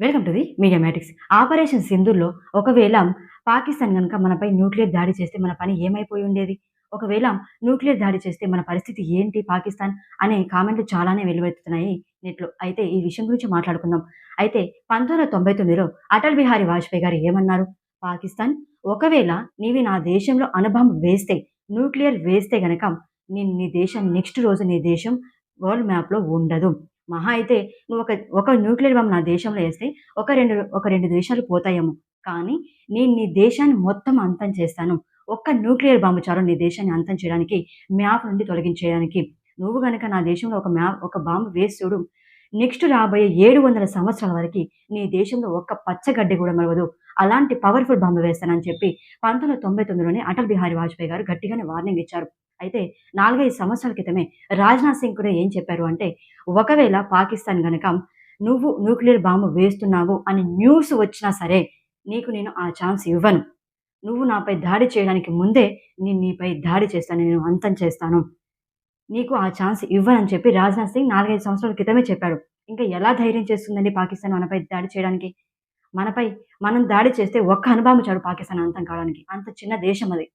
Welcome to the Mediamatics. Operation సింధూర్‌లో ఒకవేళ పాకిస్తాన్ గనుక మనపై న్యూక్లియర్ దాడి చేస్తే మన పని ఏమైపోయి ఉండేది? ఒకవేళ న్యూక్లియర్ దాడి చేస్తే మన పరిస్థితి ఏంటి పాకిస్తాన్ అనే కామెంట్‌లు చాలానే వెల్లువెత్తుతున్నాయి నెట్‌లో. అయితే ఈ విషయం గురించి మాట్లాడుకుందాం. అయితే 1999లో అటల్ బిహారీ వాజ్పేయి గారు ఏమన్నారు? పాకిస్తాన్ ఒకవేళ నీవి నా దేశంలో అణుబాంబ్ వేస్తే, న్యూక్లియర్ వేస్తే గనక నేను నీ దేశం నెక్స్ట్ రోజు నీ దేశం వరల్డ్ మ్యాప్‌లో ఉండదు. మహా అయితే నువ్వు ఒక న్యూక్లియర్ బాంబ్ నా దేశంలో ఏస్తే ఒక 2 దేశాలు పోతాయేమో. కానీ నేను నీ దేశాన్ని మొత్తం అంతం చేస్తాను. ఒక్క న్యూక్లియర్ బాంబ్ చాలు నీ దేశాన్ని అంతం చేయడానికి, మ్యాప్ నుండి తొలగించేయడానికి. నువ్వు గనక నా దేశంలో ఒక బాంబ్ వేసి చూడు. నెక్స్ట్ రాబోయే 700 సంవత్సరాల వరకి నీ దేశంలో ఒక్క పచ్చగడ్డి గూడా మొలవదు. అలాంటి పవర్‌ఫుల్ బాంబ్ వేస్తానని చెప్పి 1999లోనే అటల్ బిహారీ వాజ్పేయి గారు గట్టిగానే వార్నింగ్ ఇచ్చారు. అయితే 4, 5 సంవత్సరాల క్రితమే రాజ్‌నాథ్ సింగ్ కూడా ఏం చెప్పారు అంటే, ఒకవేళ పాకిస్తాన్ గనక నువ్వు న్యూక్లియర్ బాంబ్ వేస్తున్నావు అని న్యూస్ వచ్చినా సరే, నీకు నేను ఆ ఛాన్స్ ఇవ్వను. నువ్వు నాపై దాడి చేయడానికి ముందే నేను నీపై దాడి చేస్తాను. నేను అంతం చేస్తాను. నీకు ఆ ఛాన్స్ ఇవ్వనని చెప్పి రాజ్‌నాథ్ సింగ్ 4, 5 సంవత్సరాల క్రితమే చెప్పాడు. ఇంకా ఎలా ధైర్యం చేస్తుందండి పాకిస్తాన్ మనపై దాడి చేయడానికి? మనపై మనం దాడి చేస్తే ఒక్క అణుబాంబు చాలు పాకిస్తాన్ అంతం కావడానికి. అంత చిన్న దేశం అది.